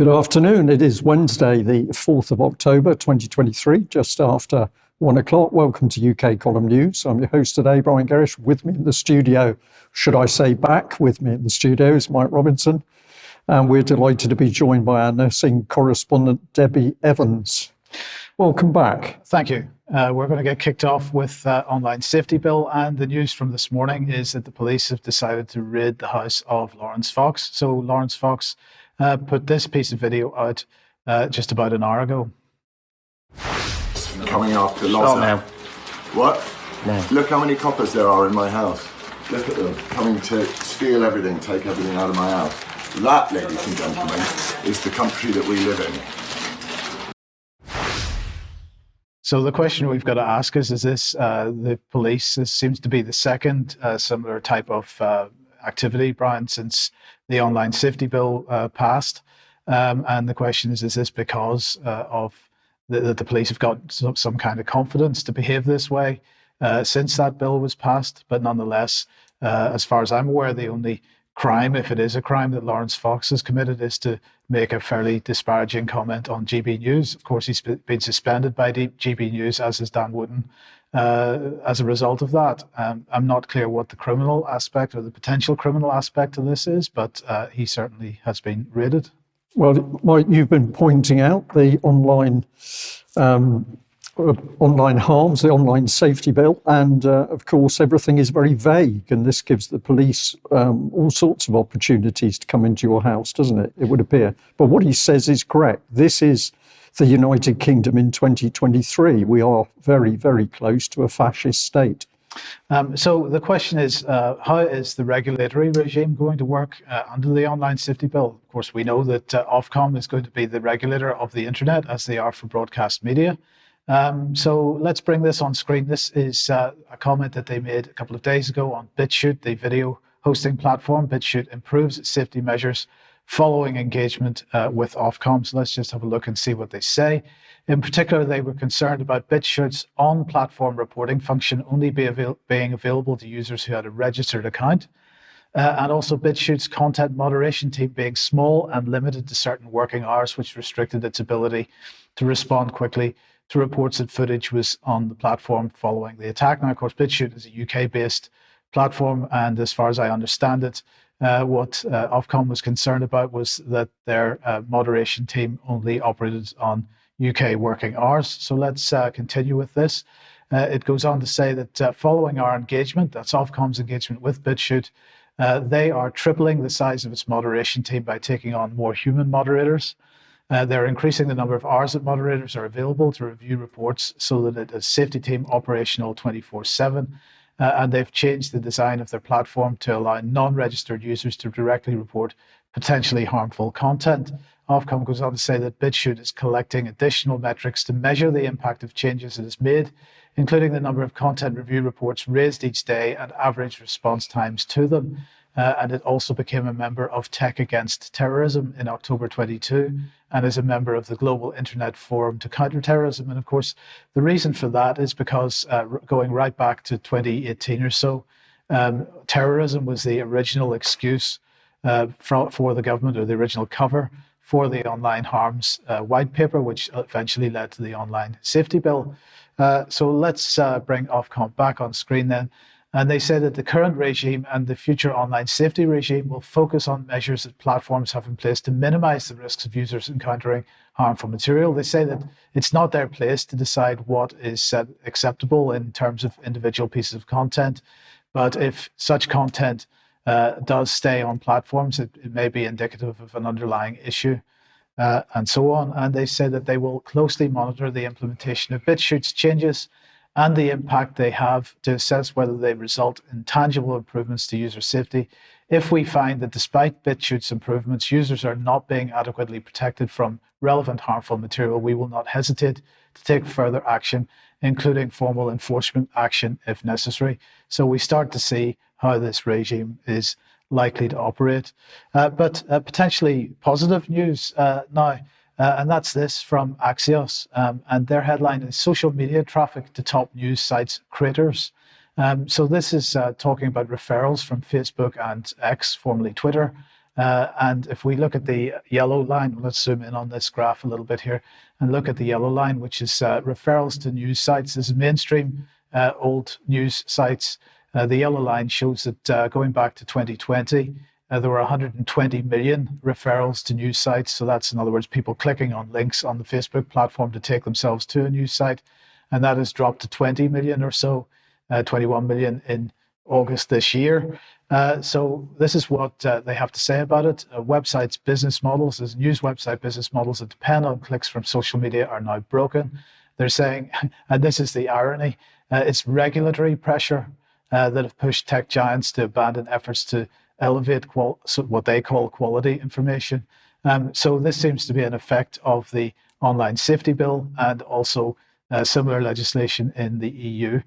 Good afternoon. It is Wednesday, the 4th of October, 2023, just after 1 o'clock. Welcome to UK Column News. I'm your host today, Brian Gerrish. With me in the studio, should I say back with me in the studio, is Mike Robinson. And we're delighted to be joined by our nursing correspondent, Debi Evans. Welcome back. Thank you. We're going to get kicked off with online safety bill, and the news from this morning is that the police have decided to raid the house of Lawrence Fox. So Lawrence Fox put this piece of video out just about an hour ago. Coming after lots now. What? No. Look how many coppers there are in my house. Look at them, coming to steal everything, take everything out of my house. That, ladies and gentlemen, is the country that we live in. So the question we've got to ask is this the police? This seems to be the second similar type of activity, Brian, since the online safety bill passed. And the question is this because of the police have got some kind of confidence to behave this way since that bill was passed? But nonetheless, as far as I'm aware, the only crime, if it is a crime, that Lawrence Fox has committed is to make a fairly disparaging comment on GB News. Of course, he's been suspended by GB News, as is Dan Wootton, as a result of that. I'm not clear what the criminal aspect or the potential criminal aspect of this is, but he certainly has been raided. Well, Mike, you've been pointing out the online harms, the online safety bill, and of course everything is very vague, and this gives the police all sorts of opportunities to come into your house, doesn't it? It would appear. But what he says is correct. This is the United Kingdom in 2023. We are very, very close to a fascist state. So the question is, how is the regulatory regime going to work under the online safety bill? Of course, we know that Ofcom is going to be the regulator of the internet, as they are for broadcast media. So let's bring this on screen. This is a comment that they made a couple of days ago on BitChute, the video hosting platform. BitChute improves its safety measures following engagement with Ofcom. So let's just have a look and see what they say. In particular, they were concerned about BitChute's on-platform reporting function only being available to users who had a registered account. And also BitChute's content moderation team being small and limited to certain working hours, which restricted its ability to respond quickly to reports that footage was on the platform following the attack. Now, of course, BitChute is a UK-based platform, and as far as I understand it, what Ofcom was concerned about was that their moderation team only operated on UK working hours. So let's continue with this. It goes on to say that following our engagement, that's Ofcom's engagement with BitChute, they are tripling the size of its moderation team by taking on more human moderators. They're increasing the number of hours that moderators are available to review reports so that it is safety team operational 24/7. And they've changed the design of their platform to allow non-registered users to directly report potentially harmful content. Ofcom goes on to say that BitChute is collecting additional metrics to measure the impact of changes it has made, including the number of content review reports raised each day and average response times to them. And it also became a member of Tech Against Terrorism in October 22 and is a member of the Global Internet Forum to Counter Terrorism. And of course, the reason for that is because going right back to 2018 or so, terrorism was the original excuse for the government, or the original cover for the online harms white paper, which eventually led to the online safety bill. So let's bring Ofcom back on screen then. And they say that the current regime and the future online safety regime will focus on measures that platforms have in place to minimize the risks of users encountering harmful material. They say that it's not their place to decide what is acceptable in terms of individual pieces of content. But if such content does stay on platforms, it may be indicative of an underlying issue and so on. And they say that they will closely monitor the implementation of BitChute's changes and the impact they have to assess whether they result in tangible improvements to user safety. If we find that despite BitChute's improvements, users are not being adequately protected from relevant harmful material, we will not hesitate to take further action, including formal enforcement action if necessary. So we start to see how this regime is likely to operate. But potentially positive news now. And that's this from Axios. And their headline is Social Media Traffic to Top News Sites Creators. So this is talking about referrals from Facebook and X, formerly Twitter, And if we look at the yellow line, let's zoom in on this graph a little bit here and look at the yellow line, which is referrals to news sites. This is mainstream old news sites. The yellow line shows that going back to 2020, there were 120 million referrals to news sites. So that's, in other words, people clicking on links on the Facebook platform to take themselves to a news site. And that has dropped to 20 million or so, 21 million in August this year. So this is what they have to say about it. Websites' business models, as news website business models that depend on clicks from social media are now broken. They're saying, and this is the irony, it's regulatory pressure that have pushed tech giants to abandon efforts to elevate what they call quality information. So this seems to be an effect of the online safety bill and also similar legislation in the EU.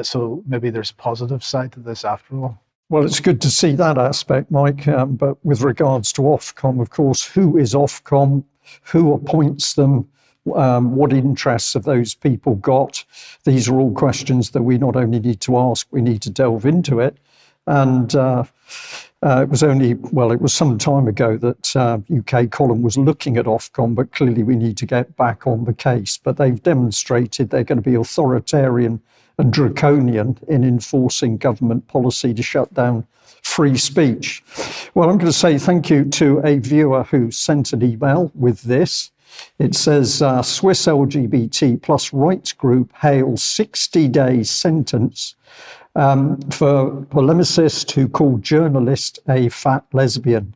So maybe there's a positive side to this after all. Well, it's good to see that aspect, Mike. But with regards to Ofcom, of course, who is Ofcom? Who appoints them? What interests have those people got? These are all questions that we not only need to ask, we need to delve into it. And it was some time ago that UK Column was looking at Ofcom, but clearly we need to get back on the case. But they've demonstrated they're going to be authoritarian and draconian in enforcing government policy to shut down free speech. Well, I'm going to say thank you to a viewer who sent an email with this. It says, Swiss LGBT plus rights group hails 60-day sentence for polemicist who called journalist a fat lesbian.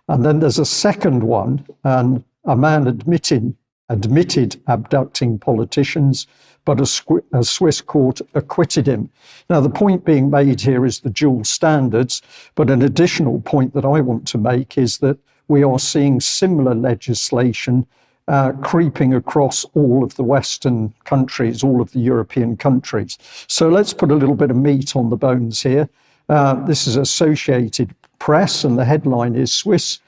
And then there's a second one, and a man admitted abducting politicians, but a Swiss court acquitted him. Now, the point being made here is the dual standards, but an additional point that I want to make is that we are seeing similar legislation creeping across all of the Western countries, all of the European countries. So let's put a little bit of meat on the bones here. This is Associated Press, and the headline is Swiss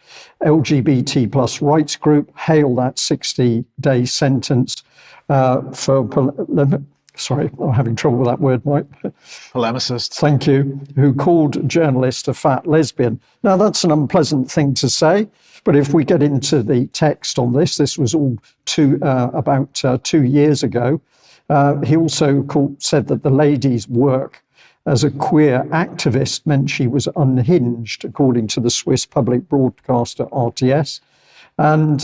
LGBT plus rights group hail that 60-day sentence sorry, I'm having trouble with that word, Mike. Polemicist. Thank you. Who called journalist a fat lesbian. Now, that's an unpleasant thing to say, but if we get into the text on this was all about 2 years ago. He also said that the lady's work as a queer activist meant she was unhinged, according to the Swiss public broadcaster RTS. And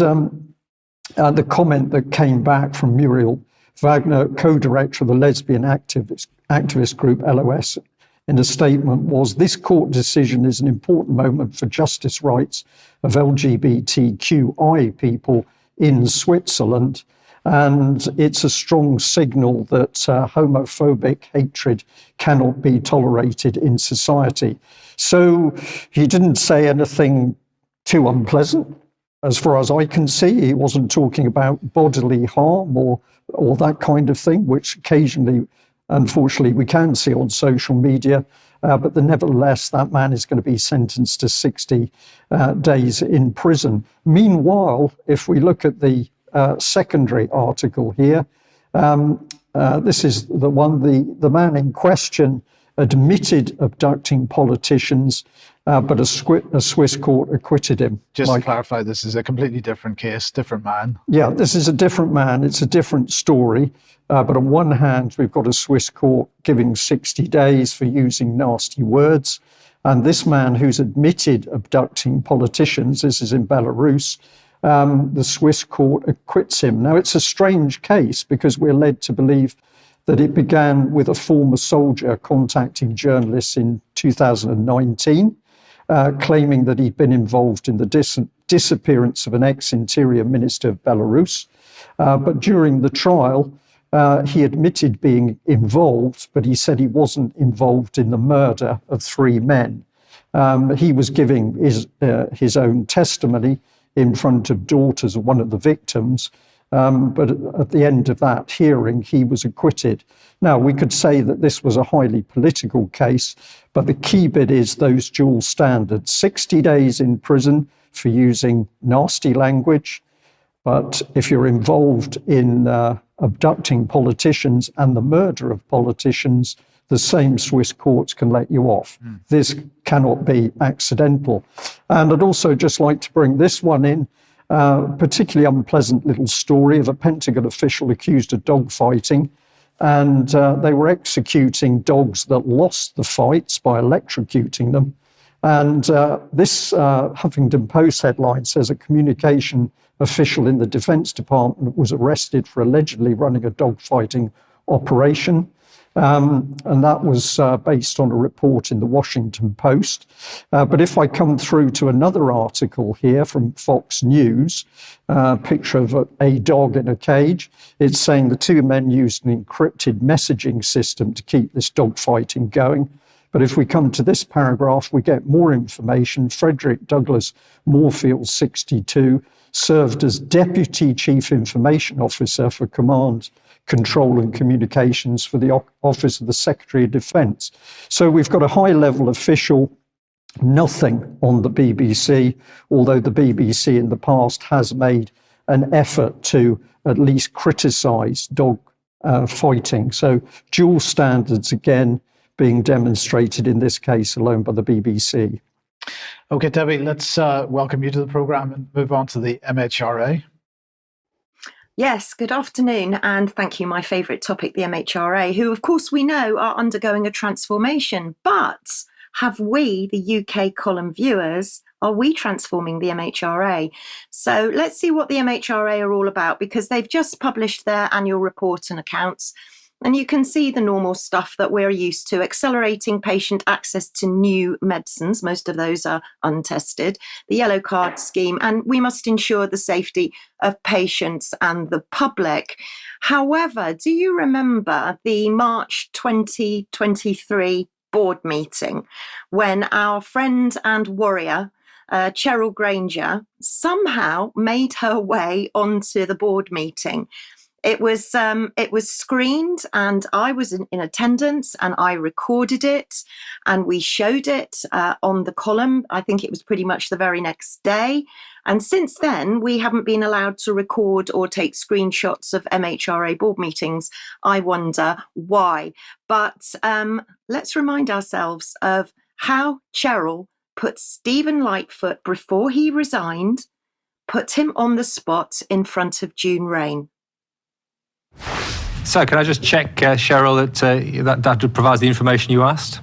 the comment that came back from Muriel Wagner, co-director of the lesbian activist group LOS, in a statement was, this court decision is an important moment for justice rights of LGBTQI people in Switzerland. And it's a strong signal that homophobic hatred cannot be tolerated in society. So he didn't say anything too unpleasant. As far as I can see, he wasn't talking about bodily harm or that kind of thing, which occasionally, unfortunately, we can see on social media. But nevertheless, that man is going to be sentenced to 60 days in prison. Meanwhile, if we look at the secondary article here, this is the one, the man in question admitted abducting politicians, but a Swiss court acquitted him. Just to clarify, this is a completely different case, different man. Yeah, this is a different man. It's a different story. But on one hand, we've got a Swiss court giving 60 days for using nasty words. And this man who's admitted abducting politicians, this is in Belarus, the Swiss court acquits him. Now, it's a strange case because we're led to believe that it began with a former soldier contacting journalists in 2019, claiming that he'd been involved in the disappearance of an ex-interior minister of Belarus. But during the trial, he admitted being involved, but he said he wasn't involved in the murder of 3 men. He was giving his own testimony in front of daughters of one of the victims. But at the end of that hearing, he was acquitted. Now, we could say that this was a highly political case, but the key bit is those dual standards. 60 days in prison for using nasty language, but if you're involved in abducting politicians and the murder of politicians, the same Swiss courts can let you off. This cannot be accidental. And I'd also just like to bring this one in, particularly unpleasant little story of a Pentagon official accused of dogfighting. And they were executing dogs that lost the fights by electrocuting them. And this Huffington Post headline says a communication official in the Defense Department was arrested for allegedly running a dogfighting operation. And that was based on a report in the Washington Post. But if I come through to another article here from Fox News, picture of a dog in a cage, it's saying the two men used an encrypted messaging system to keep this dogfighting going. But if we come to this paragraph, we get more information. Frederick Douglass Moorfield, 62, served as Deputy Chief Information Officer for Command, Control and Communications for the Office of the Secretary of Defence. So we've got a high-level official, nothing on the BBC, although the BBC in the past has made an effort to at least criticise dog fighting. So dual standards again being demonstrated in this case alone by the BBC. Okay, Debbie, let's welcome you to the programme and move on to the MHRA. Yes, good afternoon, and thank you. My favourite topic, the MHRA, who of course we know are undergoing a transformation, but have we, the UK column viewers, are we transforming the MHRA? So let's see what the MHRA are all about, because they've just published their annual report and accounts. And you can see the normal stuff that we're used to: accelerating patient access to new medicines. Most of those are untested. The yellow card scheme, and we must ensure the safety of patients and the public. However, do you remember the March 2023 board meeting when our friend and warrior, Cheryl Granger, somehow made her way onto the board meeting? It was screened, and I was in attendance, and I recorded it, and we showed it on the column. I think it was pretty much the very next day. And since then, we haven't been allowed to record or take screenshots of MHRA board meetings. I wonder why. But let's remind ourselves of how Cheryl put Stephen Lightfoot, before he resigned, put him on the spot in front of June Rain. So can I just check, Cheryl, that provides the information you asked?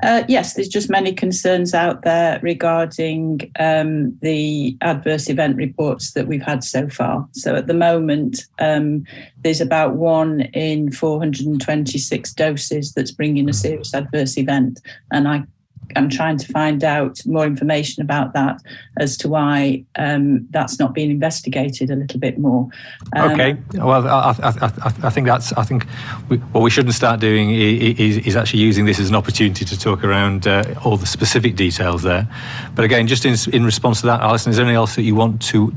Yes, there's just many concerns out there regarding the adverse event reports that we've had so far. So at the moment, there's about 1 in 426 doses that's bringing a serious adverse event. And I'm trying to find out more information about that as to why that's not being investigated a little bit more. Okay. Well, I think what we shouldn't start doing is actually using this as an opportunity to talk around all the specific details there. But again, just in response to that, Alison, is there anything else that you want to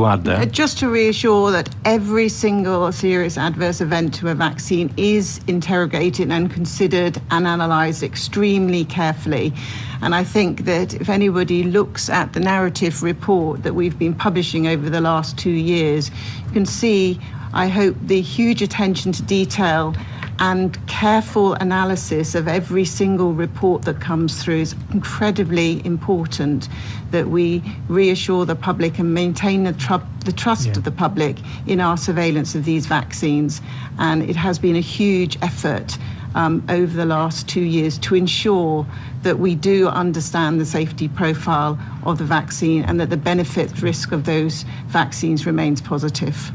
add there? Just to reassure that every single serious adverse event to a vaccine is interrogated and considered and analysed extremely carefully. And I think that if anybody looks at the narrative report that we've been publishing over the last 2 years, you can see, I hope, the huge attention to detail and careful analysis of every single report that comes through. Is incredibly important that we reassure the public and maintain the trust of the public in our surveillance of these vaccines. And it has been a huge effort over the last 2 years to ensure that we do understand the safety profile of the vaccine and that the benefit risk of those vaccines remains positive.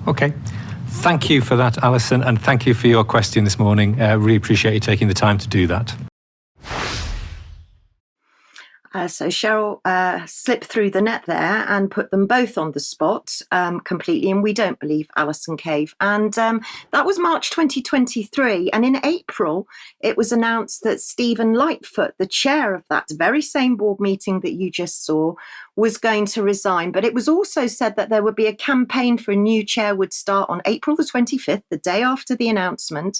Okay. Thank you for that, Alison, and thank you for your question this morning. Really appreciate you taking the time to do that. So Cheryl slipped through the net there and put them both on the spot completely, and we don't believe Alison Cave. And that was March 2023. And in April, it was announced that Stephen Lightfoot, the chair of that very same board meeting that you just saw, was going to resign. But it was also said that there would be a campaign for a new chair would start on April the 25th, the day after the announcement.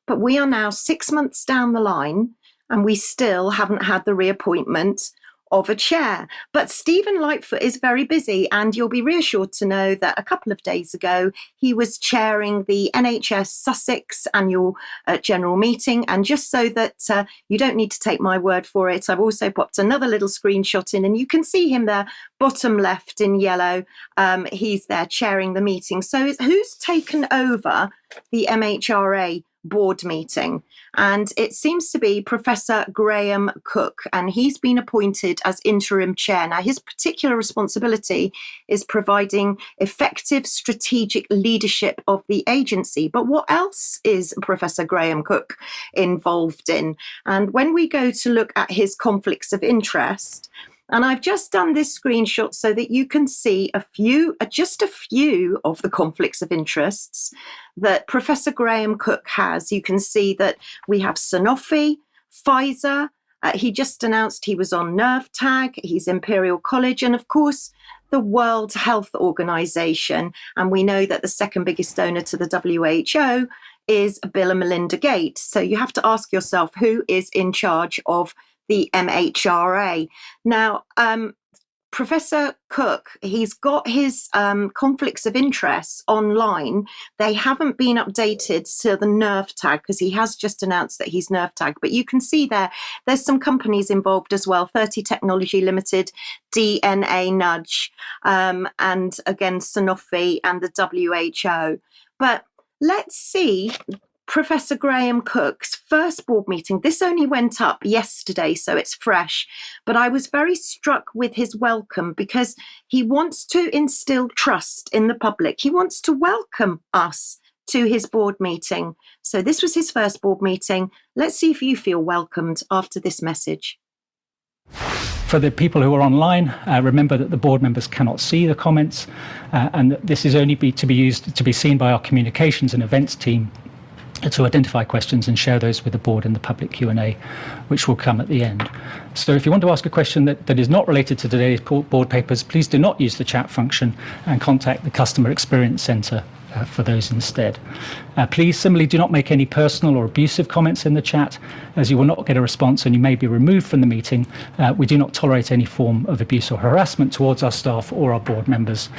But we are now 6 months down the line, and we still haven't had the reappointment of a chair. But Stephen Lightfoot is very busy, and you'll be reassured to know that a couple of days ago, he was chairing the NHS Sussex annual general meeting. And just so that you don't need to take my word for it, I've also popped another little screenshot in, and you can see him there, bottom left in yellow. He's there chairing the meeting. So who's taken over the MHRA board meeting? And it seems to be Professor Graham Cook, and he's been appointed as interim chair. Now, his particular responsibility is providing effective strategic leadership of the agency. But what else is Professor Graham Cook involved in? And when we go to look at his conflicts of interest, and I've just done this screenshot so that you can see just a few of the conflicts of interests that Professor Graham Cook has. You can see that we have Sanofi, Pfizer. He just announced he was on NervTag. He's Imperial College, and of course, the World Health Organization. And we know that the second biggest donor to the WHO is Bill and Melinda Gates. So you have to ask yourself, who is in charge of the MHRA? Now, Professor Cook, he's got his conflicts of interest online. They haven't been updated to the NervTag because he has just announced that he's NervTag. But you can see there's some companies involved as well, 30 Technology Limited, DNA Nudge, and again, Sanofi and the WHO. But let's see Professor Graham Cook's first board meeting. This only went up yesterday, so it's fresh. But I was very struck with his welcome because he wants to instill trust in the public. He wants to welcome us to his board meeting. So this was his first board meeting. Let's see if you feel welcomed after this message. For the people who are online, remember that the board members cannot see the comments, and this is only to be seen by our communications and events team to identify questions and share those with the board in the public Q&A, which will come at the end. So if you want to ask a question that is not related to today's board papers, please do not use the chat function and contact the Customer Experience Centre for those instead. Please similarly do not make any personal or abusive comments in the chat, as you will not get a response and you may be removed from the meeting. We do not tolerate any form of abuse or harassment towards our staff or our board members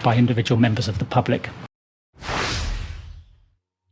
by individual members of the public.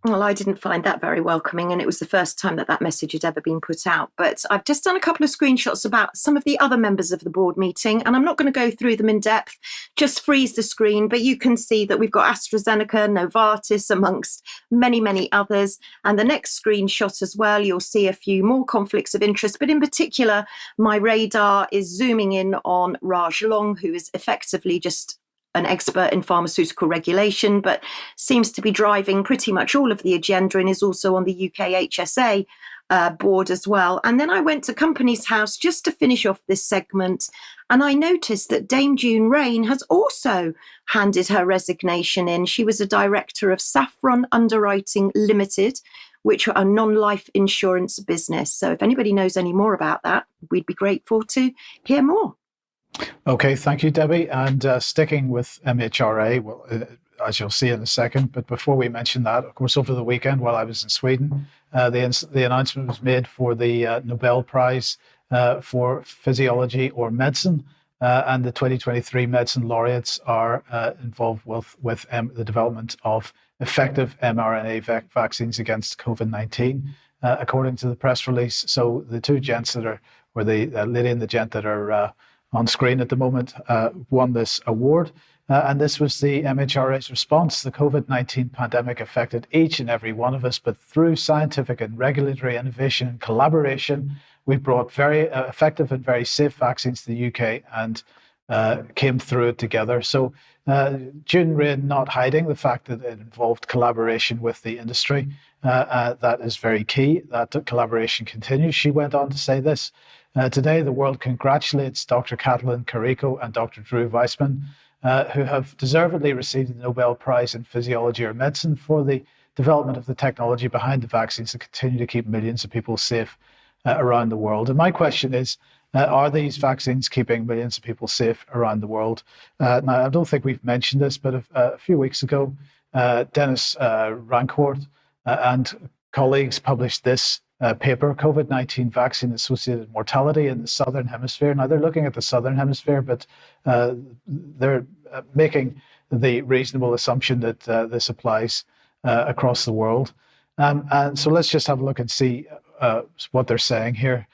Well, I didn't find that very welcoming, and it was the first time that message had ever been put out. But I've just done a couple of screenshots about some of the other members of the board meeting, and I'm not going to go through them in depth, just freeze the screen. But you can see that we've got AstraZeneca, Novartis, amongst many, many others. And the next screenshot as well, you'll see a few more conflicts of interest. But in particular, my radar is zooming in on Raj Long, who is effectively just an expert in pharmaceutical regulation, but seems to be driving pretty much all of the agenda and is also on the UK HSA board as well. And then I went to Companies House just to finish off this segment, and I noticed that Dame June Rain has also handed her resignation in. She was a director of Saffron Underwriting Limited, which are a non-life insurance business. So if anybody knows any more about that, we'd be grateful to hear more. Okay, thank you, Debbie. And sticking with MHRA, well, as you'll see in a second, but before we mention that, of course, over the weekend while I was in Sweden, the announcement was made for the Nobel Prize for Physiology or Medicine, and the 2023 medicine laureates are involved with the development of effective mRNA vaccines against COVID-19, according to the press release. So the two gents that are, or the lady and the gent that are on screen at the moment, won this award. And this was the MHRA's response. The COVID-19 pandemic affected each and every one of us, but through scientific and regulatory innovation and collaboration, we brought very effective and very safe vaccines to the UK and came through it together. So June Rain not hiding the fact that it involved collaboration with the industry. That is very key. That collaboration continues. She went on to say this: today, the world congratulates Dr. Katalin Kariko and Dr. Drew Weissman, who have deservedly received the Nobel Prize in Physiology or Medicine for the development of the technology behind the vaccines that continue to keep millions of people safe around the world. And my question is, are these vaccines keeping millions of people safe around the world? Now, I don't think we've mentioned this, but a few weeks ago, Dennis Rancourt and colleagues published this paper, COVID-19 vaccine-associated mortality in the Southern Hemisphere. Now, they're looking at the Southern Hemisphere, but they're making the reasonable assumption that this applies across the world. And so let's just have a look and see what they're saying here.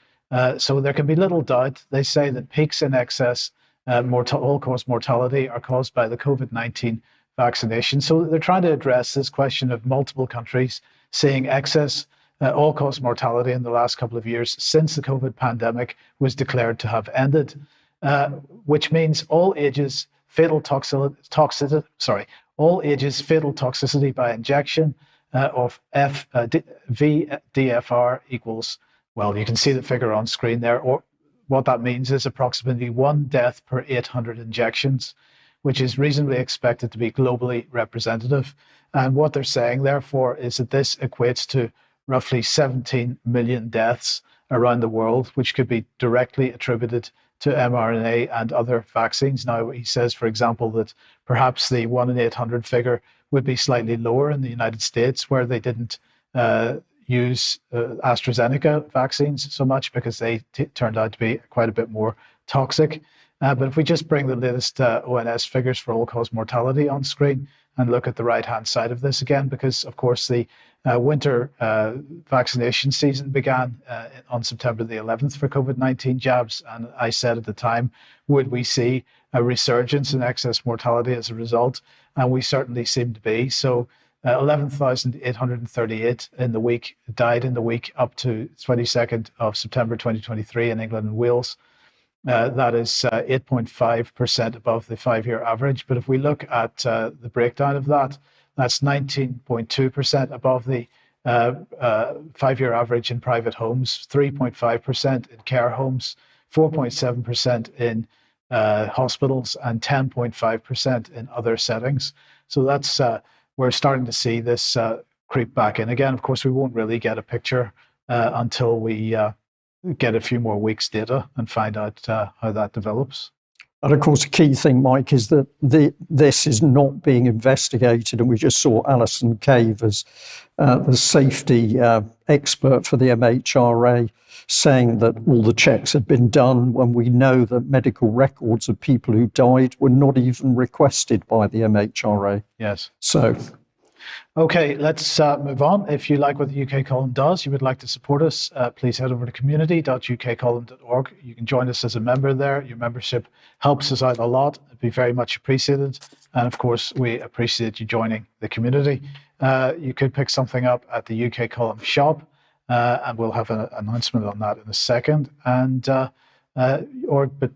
So there can be little doubt. They say that peaks in excess all-cause mortality are caused by the COVID-19 vaccination. So they're trying to address this question of multiple countries seeing excess all-cause mortality in the last couple of years since the COVID pandemic was declared to have ended, which means all ages fatal toxicity by injection of VDFR equals, well, you can see the figure on screen there, or what that means is approximately 1 death per 800 injections, which is reasonably expected to be globally representative. And what they're saying, therefore, is that this equates to roughly 17 million deaths around the world, which could be directly attributed to mRNA and other vaccines. Now, he says, for example, that perhaps the 1 in 800 figure would be slightly lower in the United States, where they didn't use AstraZeneca vaccines so much because they turned out to be quite a bit more toxic. But if we just bring the latest ONS figures for all-cause mortality on screen and look at the right-hand side of this again, because, of course, the winter vaccination season began on September the 11th for COVID-19 jabs. And I said at the time, would we see a resurgence in excess mortality as a result? And we certainly seem to be. So 11,838 in the week died in the week up to 22nd of September 2023 in England and Wales. That is 8.5% above the 5-year average. But if we look at the breakdown of that, that's 19.2% above the 5-year average in private homes, 3.5% in care homes, 4.7% in hospitals, and 10.5% in other settings. So that's we're starting to see this creep back in again. Of course, we won't really get a picture until we get a few more weeks' data and find out how that develops. And of course, the key thing, Mike, is that this is not being investigated. And we just saw Alison Cave as the safety expert for the MHRA saying that all the checks had been done, when we know that medical records of people who died were not even requested by the MHRA. Yes. So. Okay, let's move on. If you like what the UK Column does, you would like to support us, please head over to community.ukcolumn.org. You can join us as a member there. Your membership helps us out a lot. It'd be very much appreciated. And of course, we appreciate you joining the community. You could pick something up at the UK Column shop, and we'll have an announcement on that in a second. And but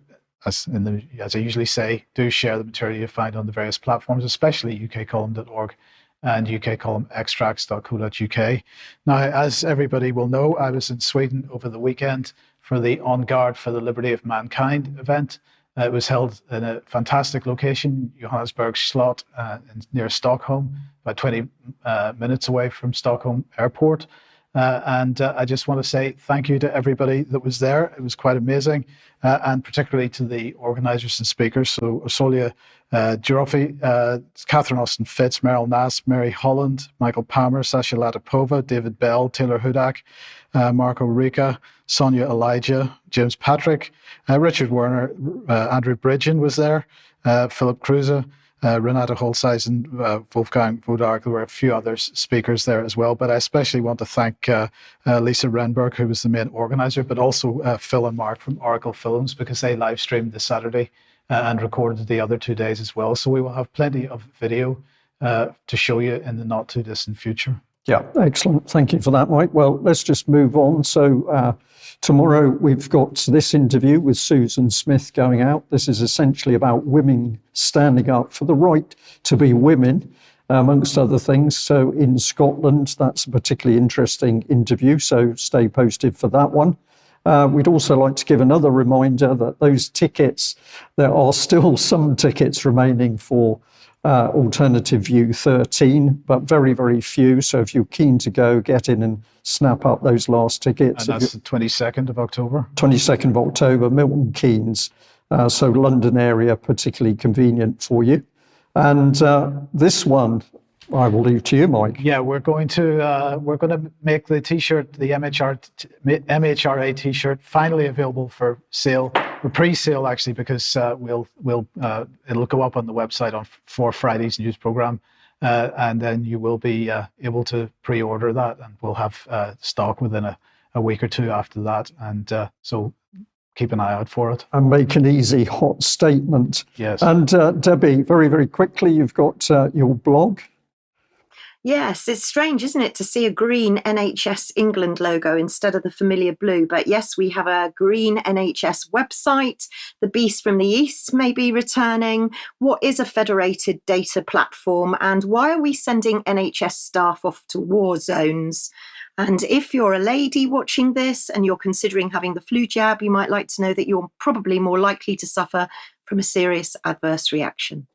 as I usually say, do share the material you find on the various platforms, especially ukcolumn.org. and ukcolumnextracts.co.uk. Now, as everybody will know, I was in Sweden over the weekend for the On Guard for the Liberty of Mankind event. It was held in a fantastic location, Johannesburg Slot, near Stockholm, about 20 minutes away from Stockholm Airport. And I just want to say thank you to everybody that was there. It was quite amazing, and particularly to the organisers and speakers. So Osolia Giroffi, Catherine Austin Fitz, Meryl Nass, Mary Holland, Michael Palmer, Sasha Latapova, David Bell, Taylor Hudak, Marco Rica, Sonia Elijah, James Patrick, Richard Werner, Andrew Bridgen was there, Philip Kruse, Renata Holzeisen, Wolfgang Vodark. There were a few other speakers there as well, but I especially want to thank Lisa Renberg, who was the main organizer, but also Phil and Mark from Oracle Films, because they live streamed this Saturday and recorded the other 2 days as well. So we will have plenty of video to show you in the not too distant future. Yeah, excellent. Thank you for that, Mike. Well, let's just move on. So tomorrow we've got this interview with Susan Smith going out. This is essentially about women standing up for the right to be women, amongst other things. So in Scotland, that's a particularly interesting interview. So stay posted for that one. We'd also like to give another reminder that those tickets, there are still some tickets remaining for Alternative View 13, but very, very few. So if you're keen to go, get in and snap up those last tickets. And that's the 22nd of October? 22nd of October, Milton Keynes. So London area, particularly convenient for you. And this one, I will leave to you, Mike. Yeah, we're going to make the T-shirt, the MHRA T-shirt, finally available for sale, or pre-sale actually, because it'll go up on the website for Friday's news program, and then you will be able to pre-order that, and we'll have stock within a week or two after that, and so keep an eye out for it. And make an easy, hot statement. Yes. And Debi, very, very quickly, you've got your blog. Yes, it's strange, isn't it, to see a green NHS England logo instead of the familiar blue. But yes, we have a green NHS website. The Beast from the East may be returning. What is a federated data platform? And why are we sending NHS staff off to war zones? And if you're a lady watching this and you're considering having the flu jab, you might like to know that you're probably more likely to suffer from a serious adverse reaction.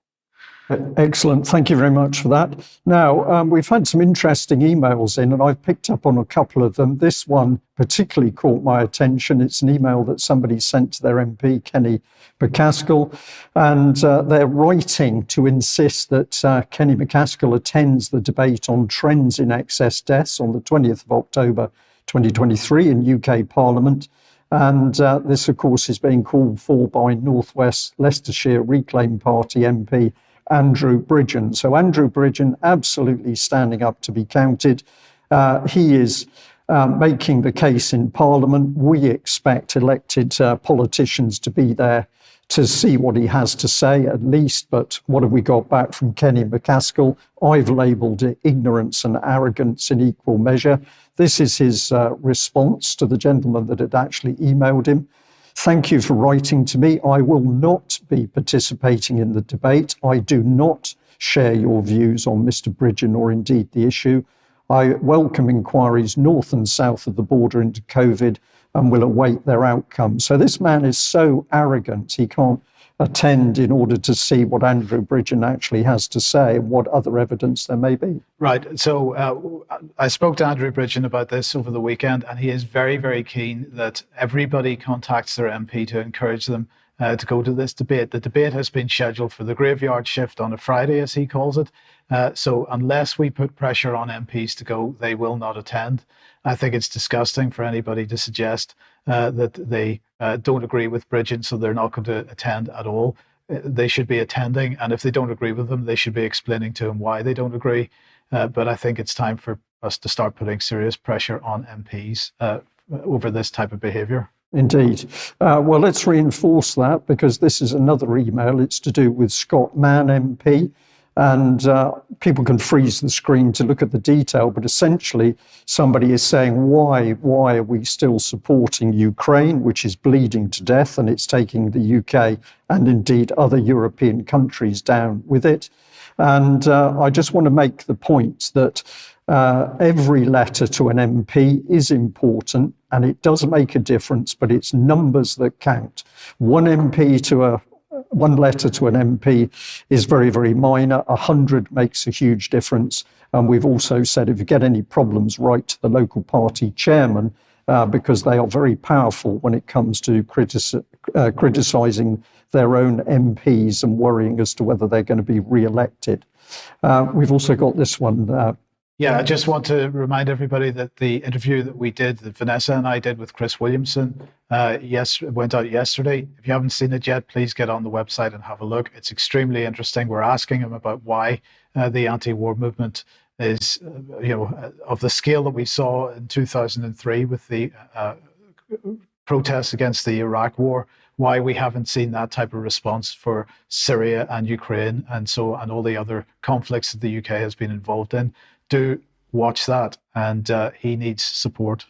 Excellent. Thank you very much for that. Now, we've had some interesting emails in, and I've picked up on a couple of them. This one particularly caught my attention. It's an email that somebody sent to their MP, Kenny McCaskill, and they're writing to insist that Kenny McCaskill attends the debate on trends in excess deaths on the 20th of October 2023 in UK Parliament. And this, of course, is being called for by North West Leicestershire Reclaim Party MP Andrew Bridgen. So Andrew Bridgen absolutely standing up to be counted. He is making the case in Parliament. We expect elected politicians to be there to see what he has to say, at least. But what have we got back from Kenny McCaskill? I've labelled it ignorance and arrogance in equal measure. This is his response to the gentleman that had actually emailed him. Thank you for writing to me. I will not be participating in the debate. I do not share your views on Mr. Bridgen or indeed the issue. I welcome inquiries north and south of the border into COVID and will await their outcome. So this man is so arrogant, he can't attend in order to see what Andrew Bridgen actually has to say and what other evidence there may be. Right. So I spoke to Andrew Bridgen about this over the weekend, and he is very, very keen that everybody contacts their MP to encourage them to go to this debate. The debate has been scheduled for the graveyard shift on a Friday, as he calls it. So unless we put pressure on MPs to go, they will not attend. I think it's disgusting for anybody to suggest that they don't agree with Bridgen, so they're not going to attend at all. They should be attending, and if they don't agree with them, they should be explaining to him why they don't agree. But I think it's time for us to start putting serious pressure on MPs over this type of behaviour. Indeed. Well, let's reinforce that, because this is another email. It's to do with Scott Mann MP. And people can freeze the screen to look at the detail, but essentially somebody is saying, why are we still supporting Ukraine, which is bleeding to death, and it's taking the UK and indeed other European countries down with it. And I just want to make the point that every letter to an MP is important, and it does make a difference, but it's numbers that count. One letter to an MP is very, very minor. 100 makes a huge difference. And we've also said, if you get any problems, write to the local party chairman, because they are very powerful when it comes to criticising their own MPs and worrying as to whether they're going to be re-elected. We've also got this one. Yeah, I just want to remind everybody that the interview that we did, that Vanessa and I did with Chris Williamson, went out yesterday. If you haven't seen it yet, please get on the website and have a look. It's extremely interesting. We're asking him about why the anti-war movement is, of the scale that we saw in 2003 with the protests against the Iraq war, why we haven't seen that type of response for Syria and Ukraine and all the other conflicts that the UK has been involved in. Do watch that, and he needs support.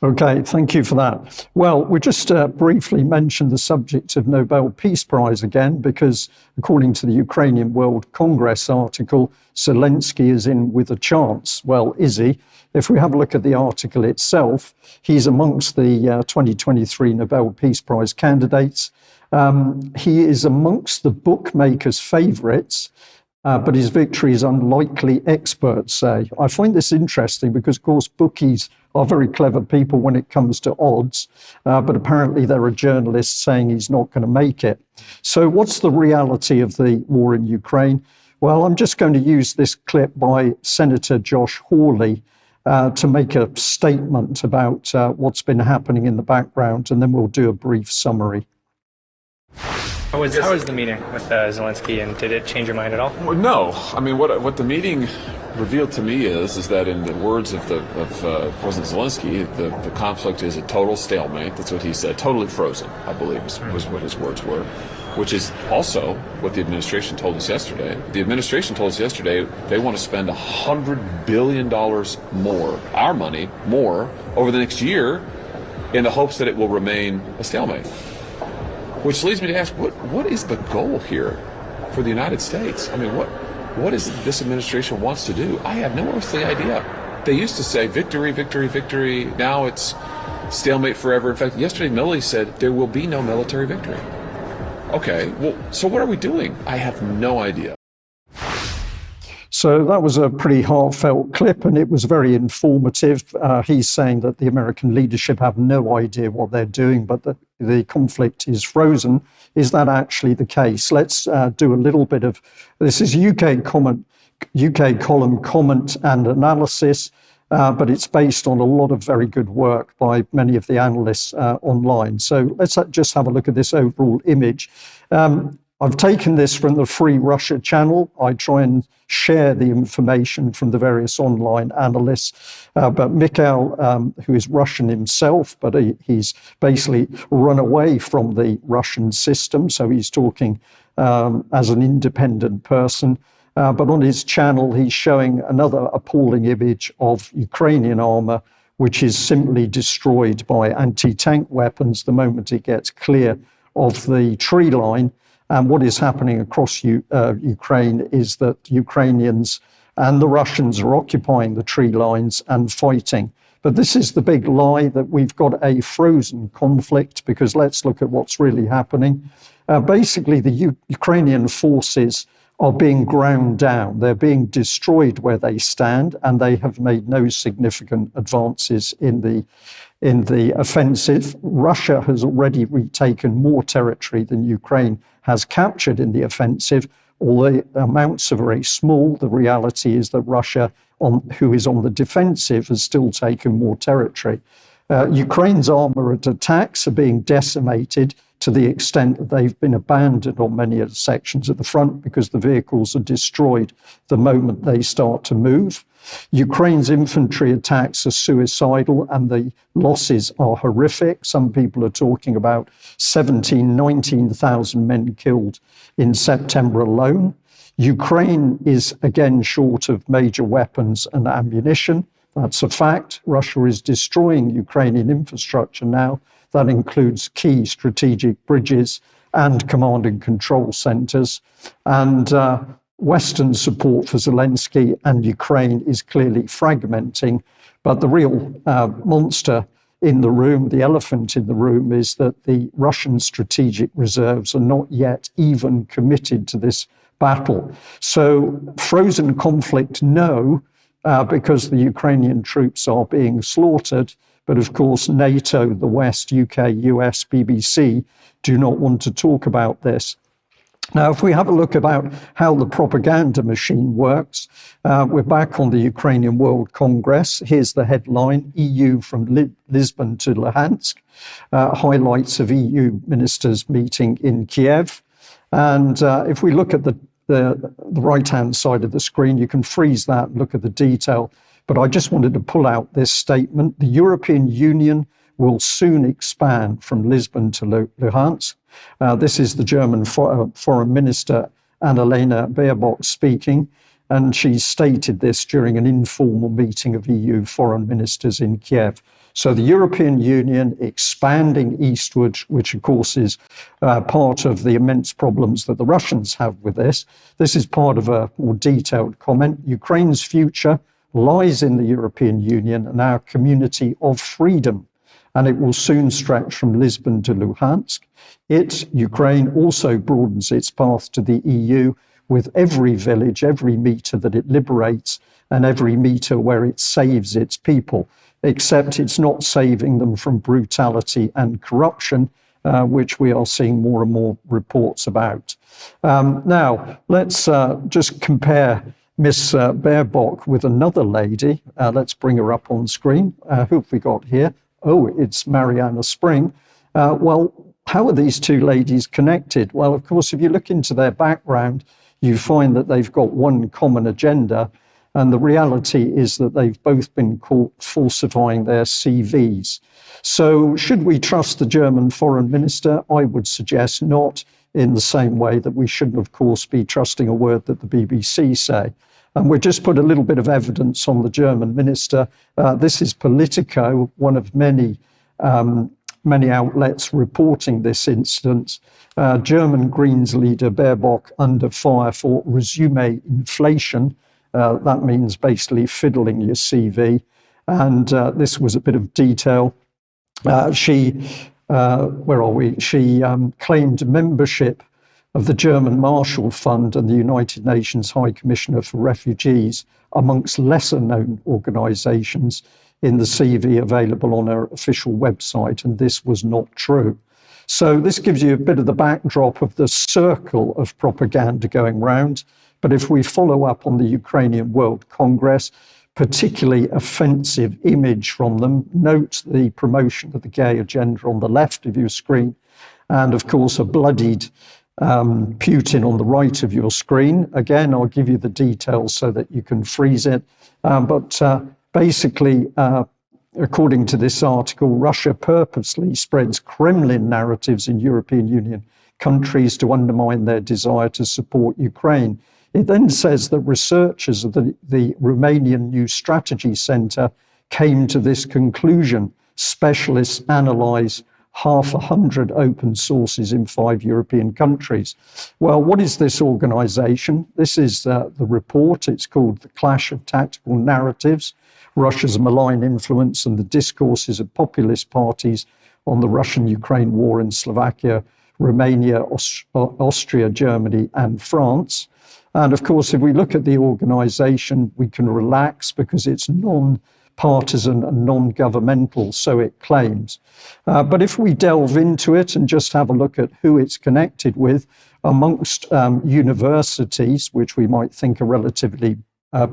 Okay, thank you for that. Well, we just briefly mentioned the subject of Nobel Peace Prize again, because according to the Ukrainian World Congress article, Zelensky is in with a chance. Well, is he? If we have a look at the article itself, he's amongst the 2023 Nobel Peace Prize candidates. He is amongst the bookmakers' favourites. But his victory is unlikely, experts say. I find this interesting because, of course, bookies are very clever people when it comes to odds, but apparently there are journalists saying he's not going to make it. So what's the reality of the war in Ukraine? Well, I'm just going to use this clip by Senator Josh Hawley to make a statement about what's been happening in the background, and then we'll do a brief summary. How was the meeting with Zelensky, and did it change your mind at all? Well, no. I mean, what the meeting revealed to me is that in the words of President Zelensky, the conflict is a total stalemate. That's what he said. Totally frozen, I believe, was what his words were, which is also what the administration told us yesterday. The administration told us yesterday they want to spend $100 billion more, our money, more, over the next year in the hopes that it will remain a stalemate. Which leads me to ask, what is the goal here for the United States? I mean, what is it this administration wants to do? I have no earthly idea. They used to say victory, victory, victory. Now it's stalemate forever. In fact, yesterday Milley said there will be no military victory. Okay, well, so what are we doing? I have no idea. So that was a pretty heartfelt clip, and it was very informative. He's saying that the American leadership have no idea what they're doing, but that the conflict is frozen. Is that actually the case? Let's do a little bit of, this is UK column comment and analysis, but it's based on a lot of very good work by many of the analysts online. So let's just have a look at this overall image. I've taken this from the Free Russia channel. I try and share the information from the various online analysts. But Mikhail, who is Russian himself, but he's basically run away from the Russian system. So he's talking as an independent person. But on his channel, he's showing another appalling image of Ukrainian armor, which is simply destroyed by anti-tank weapons the moment it gets clear of the tree line. And what is happening across Ukraine is that Ukrainians and the Russians are occupying the tree lines and fighting. But this is the big lie, that we've got a frozen conflict, because let's look at what's really happening. Basically, the Ukrainian forces are being ground down. They're being destroyed where they stand, and they have made no significant advances in the offensive. Russia has already retaken more territory than Ukraine has captured in the offensive. Although the amounts are very small, the reality is that Russia, who is on the defensive, has still taken more territory. Ukraine's armoured attacks are being decimated to the extent that they've been abandoned on many of the sections at the front, because the vehicles are destroyed the moment they start to move. Ukraine's infantry attacks are suicidal, and the losses are horrific. Some people are talking about 19,000 men killed in September alone. Ukraine is again short of major weapons and ammunition. That's a fact. Russia is destroying Ukrainian infrastructure now. That includes key strategic bridges and command and control centers. And Western support for Zelensky and Ukraine is clearly fragmenting. But the real monster in the room, the elephant in the room, is that the Russian strategic reserves are not yet even committed to this battle. So frozen conflict, no, because the Ukrainian troops are being slaughtered. But of course, NATO, the West, UK, US, BBC do not want to talk about this. Now, if we have a look about how the propaganda machine works, we're back on the Ukrainian World Congress. Here's the headline: EU from Lisbon to Luhansk, highlights of EU ministers meeting in Kiev. And if we look at the right-hand side of the screen, you can freeze that and look at the detail. But I just wanted to pull out this statement: the European Union will soon expand from Lisbon to Luhansk. This is the German Foreign Minister Annalena Baerbock speaking, and she stated this during an informal meeting of EU foreign ministers in Kiev. So the European Union expanding eastward, which of course is part of the immense problems that the Russians have with this. This is part of a more detailed comment. Ukraine's future lies in the European Union and our community of freedom, and it will soon stretch from Lisbon to Luhansk. Ukraine, also broadens its path to the EU with every village, every metre that it liberates, and every metre where it saves its people, except it's not saving them from brutality and corruption, which we are seeing more and more reports about. Now, let's just compare Miss Baerbock with another lady. Let's bring her up on screen. Who have we got here? Oh, it's Mariana Spring. Well, how are these two ladies connected? Well, of course, if you look into their background, you find that they've got one common agenda. And the reality is that they've both been caught falsifying their CVs. So should we trust the German foreign minister? I would suggest not, in the same way that we shouldn't, of course, be trusting a word that the BBC say. And we'll just put a little bit of evidence on the German minister. This is Politico, one of many outlets reporting this incident. German Greens leader Baerbock under fire for resume inflation. That means basically fiddling your CV. And this was a bit of detail. She claimed membership of the German Marshall Fund and the United Nations High Commissioner for Refugees amongst lesser known organisations in the CV available on her official website, and this was not true. So this gives you a bit of the backdrop of the circle of propaganda going round. But if we follow up on the Ukrainian World Congress, particularly offensive image from them, note the promotion of the gay agenda on the left of your screen, and of course a bloodied Putin on the right of your screen. Again, I'll give you the details so that you can freeze it. But basically, according to this article, Russia purposely spreads Kremlin narratives in European Union countries to undermine their desire to support Ukraine. It then says that researchers of the Romanian New Strategy Centre came to this conclusion. Specialists analyse 100 open sources in 5 European countries. Well, what is this organisation? This is the report. It's called The Clash of Tactical Narratives, Russia's Malign Influence and the Discourses of Populist Parties on the Russian-Ukraine War in Slovakia, Romania, Austria, Germany and France. And of course, if we look at the organisation, we can relax because it's non-partisan and non-governmental, so it claims. But if we delve into it and just have a look at who it's connected with, amongst universities, which we might think are relatively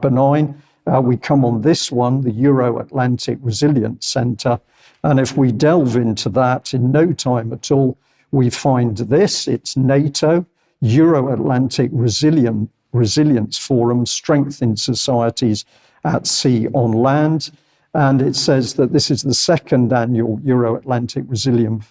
benign, we come on this one, the Euro-Atlantic Resilience Centre. And if we delve into that in no time at all, we find this, it's NATO, Euro-Atlantic Resilience Forum, Strengthen Societies at Sea on Land. And it says that this is the second annual Euro-Atlantic Resilience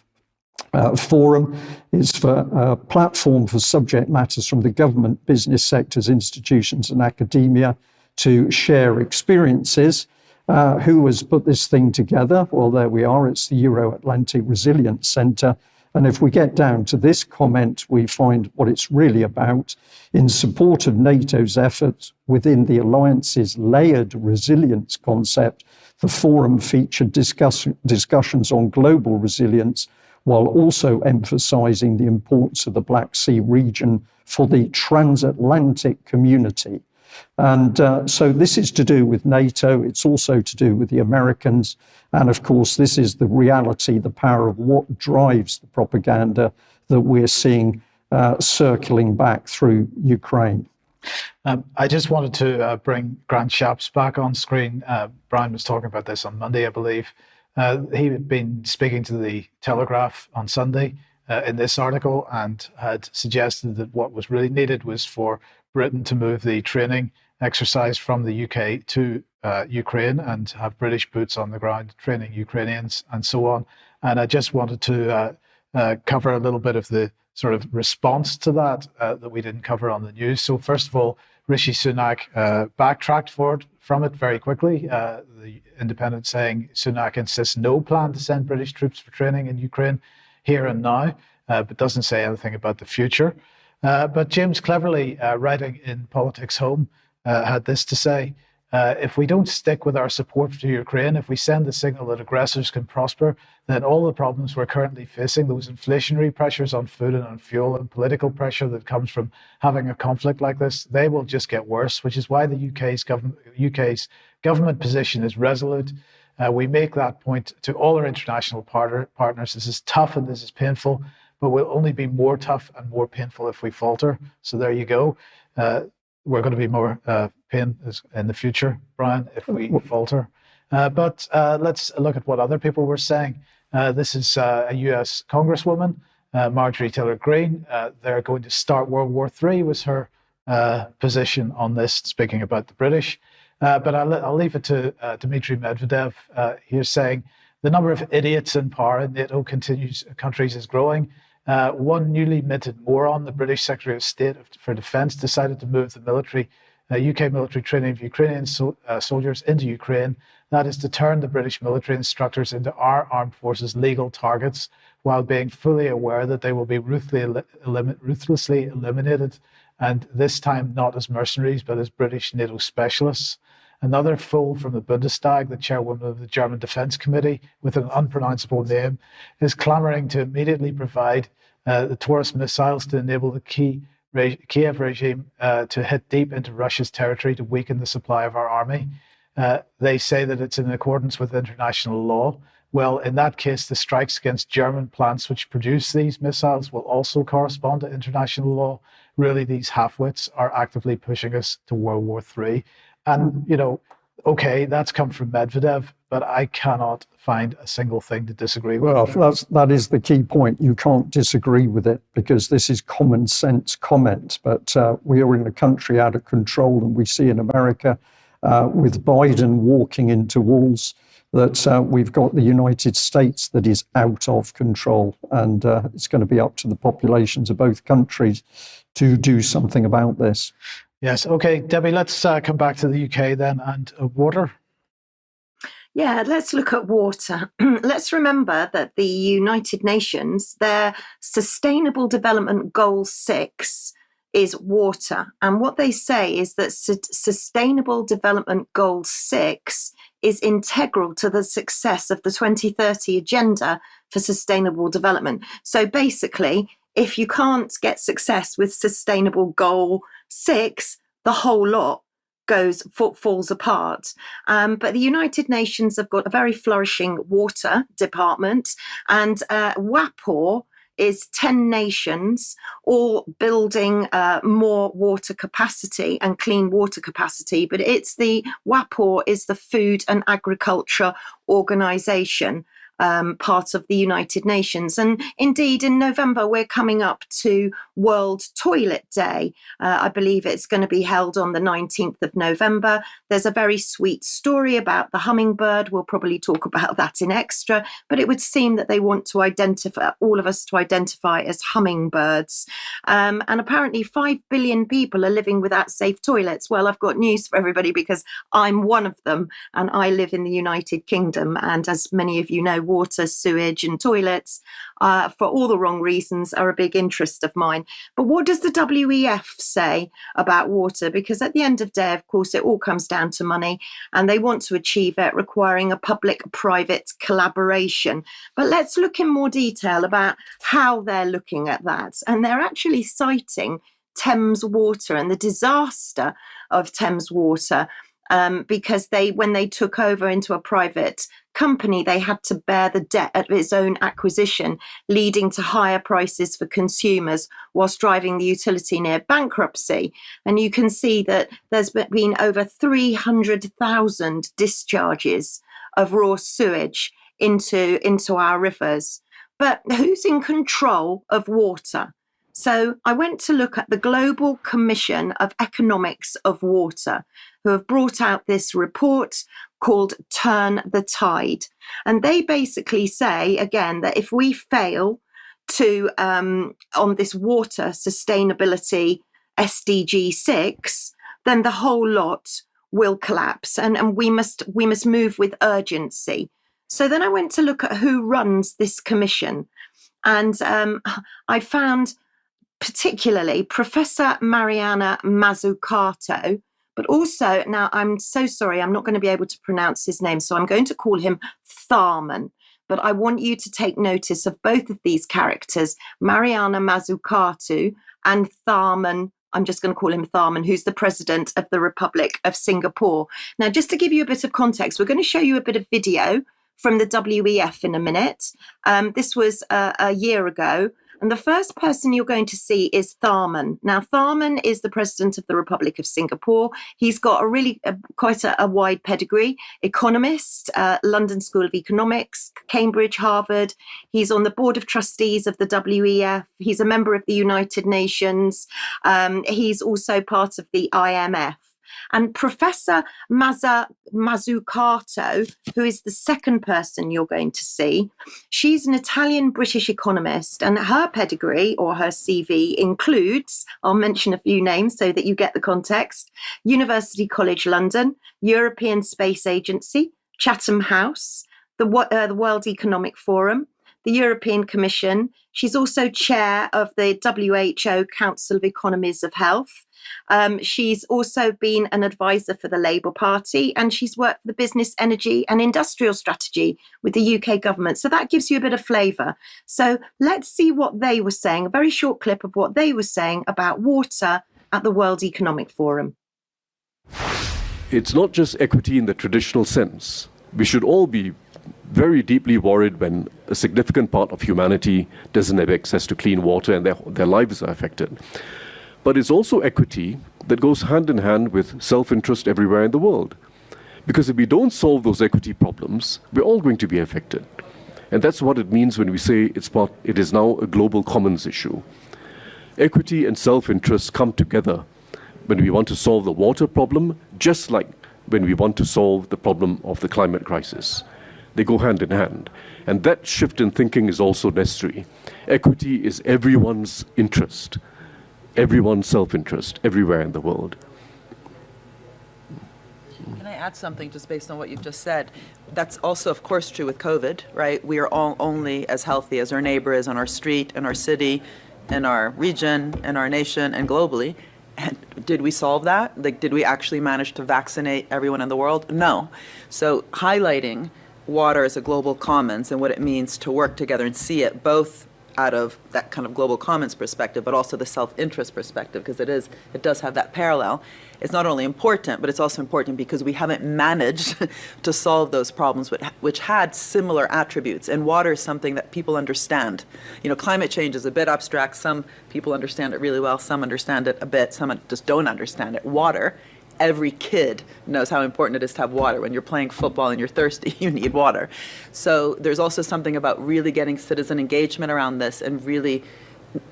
Forum. It's for a platform for subject matters from the government, business sectors, institutions and academia to share experiences. Who has put this thing together? Well, there we are. It's the Euro-Atlantic Resilience Centre. And if we get down to this comment, we find what it's really about. In support of NATO's efforts within the alliance's layered resilience concept, the forum featured discussions on global resilience, while also emphasising the importance of the Black Sea region for the transatlantic community. And so this is to do with NATO. It's also to do with the Americans. And of course, this is the reality, the power of what drives the propaganda that we're seeing circling back through Ukraine. I just wanted to bring Grant Shapps back on screen. Brian was talking about this on Monday, I believe. He had been speaking to the Telegraph on Sunday in this article and had suggested that what was really needed was for Britain to move the training exercise from the UK to Ukraine and have British boots on the ground training Ukrainians and so on. And I just wanted to cover a little bit of the sort of response to that that we didn't cover on the news. So first of all, Rishi Sunak backtracked from it very quickly. The Independent saying Sunak insists no plan to send British troops for training in Ukraine here and now, but doesn't say anything about the future. But James Cleverly, writing in Politics Home, had this to say: if we don't stick with our support to Ukraine, if we send the signal that aggressors can prosper, then all the problems we're currently facing, those inflationary pressures on food and on fuel and political pressure that comes from having a conflict like this, they will just get worse, which is why the UK's government position is resolute. We make that point to all our international partners. This is tough and this is painful, but we'll only be more tough and more painful if we falter. So there you go. We're going to be more pain in the future, Brian, if we falter. But let's look at what other people were saying. This is a US Congresswoman, Marjorie Taylor Greene. They're going to start World War III was her position on this, speaking about the British. But I'll leave it to Dmitry Medvedev. He's saying the number of idiots in power in NATO countries is growing. One newly minted moron, the British Secretary of State for Defence, decided to move the UK military training of Ukrainian soldiers into Ukraine. That is to turn the British military instructors into our armed forces' legal targets, while being fully aware that they will be ruthlessly eliminated, and this time not as mercenaries, but as British NATO specialists. Another fool from the Bundestag, the chairwoman of the German Defence Committee, with an unpronounceable name, is clamouring to immediately provide the Taurus missiles to enable the Kiev regime to hit deep into Russia's territory to weaken the supply of our army. They say that it's in accordance with international law. Well, in that case, the strikes against German plants which produce these missiles will also correspond to international law. Really, these half-wits are actively pushing us to World War III. And, okay, that's come from Medvedev, but I cannot find a single thing to disagree with. Well, that is the key point. You can't disagree with it because this is common sense comment. But we are in a country out of control, and we see in America with Biden walking into walls that we've got the United States that is out of control, and it's going to be up to the populations of both countries to do something about this. Yes. Okay, Debbie, let's come back to the UK then, and water. Yeah, let's look at water. Let's remember that the United Nations, their Sustainable Development Goal 6 is water. And what they say is that Sustainable Development Goal 6 is integral to the success of the 2030 Agenda for Sustainable Development. So basically, if you can't get success with Sustainable Goal 6, the whole lot falls apart. But the United Nations have got a very flourishing water department, and WAPOR is 10 nations all building more water capacity and clean water capacity. But WAPOR is the Food and Agriculture Organization, part of the United Nations. And indeed, in November, we're coming up to World Toilet Day. I believe it's going to be held on the 19th of November. There's a very sweet story about the hummingbird. We'll probably talk about that in extra, but it would seem that they want to identify all of us to identify as hummingbirds. And apparently 5 billion people are living without safe toilets. Well, I've got news for everybody because I'm one of them, and I live in the United Kingdom. And as many of you know, water, sewage and toilets, for all the wrong reasons, are a big interest of mine. But what does the WEF say about water? Because at the end of the day, of course, it all comes down to money, and they want to achieve it requiring a public-private collaboration. But let's look in more detail about how they're looking at that. And they're actually citing Thames Water and the disaster of Thames Water, because when they took over into a private company, they had to bear the debt of its own acquisition, leading to higher prices for consumers whilst driving the utility near bankruptcy. And you can see that there's been over 300,000 discharges of raw sewage into our rivers. But who's in control of water? So I went to look at the Global Commission of Economics of Water, who have brought out this report called Turn the Tide. And they basically say, again, that if we fail to, on this water sustainability SDG 6, then the whole lot will collapse, and we must move with urgency. So then I went to look at who runs this commission, and I found particularly Professor Mariana Mazzucato, but also, now I'm so sorry, I'm not going to be able to pronounce his name, so I'm going to call him Tharman. But I want you to take notice of both of these characters, Mariana Mazzucato and Tharman I'm just going to call him Tharman, who's the president of the Republic of Singapore. Now, just to give you a bit of context, we're going to show you a bit of video from the WEF in a minute. This was a year ago. And the first person you're going to see is Tharman. Now, Tharman is the president of the Republic of Singapore. He's got quite a wide pedigree: economist, London School of Economics, Cambridge, Harvard. He's on the board of trustees of the WEF. He's a member of the United Nations. He's also part of the IMF. And Professor Mazzucato, who is the second person you're going to see, she's an Italian-British economist, and her pedigree or her CV includes, I'll mention a few names so that you get the context: University College London, European Space Agency, Chatham House, the World Economic Forum, the European Commission. She's also chair of the WHO Council of Economies of Health. She's also been an advisor for the Labour Party, and she's worked for the business, energy and industrial strategy with the UK government. So that gives you a bit of flavour. So let's see what they were saying, a very short clip of what they were saying about water at the World Economic Forum. It's not just equity in the traditional sense. We should all be very deeply worried when a significant part of humanity doesn't have access to clean water and their lives are affected. But it's also equity that goes hand in hand with self-interest everywhere in the world. Because if we don't solve those equity problems, we're all going to be affected. And that's what it means when we say it is now a global commons issue. Equity and self-interest come together when we want to solve the water problem, just like when we want to solve the problem of the climate crisis. They go hand in hand. And that shift in thinking is also necessary. Equity is everyone's interest, everyone's self-interest, everywhere in the world. Can I add something just based on what you've just said? That's also, of course, true with COVID, right? We are all only as healthy as our neighbor is on our street, in our city, in our region, in our nation, and globally. And did we solve that? Like, did we actually manage to vaccinate everyone in the world? No. So highlighting water as a global commons and what it means to work together and see it both out of that kind of global commons perspective, but also the self-interest perspective, because it does have that parallel. It's not only important, but it's also important because we haven't managed to solve those problems which had similar attributes. And water is something that people understand. You know, climate change is a bit abstract. Some people understand it really well. Some understand it a bit. Some just don't understand it. Water, every kid knows how important it is to have water. When you're playing football and you're thirsty, you need water. So there's also something about really getting citizen engagement around this and really,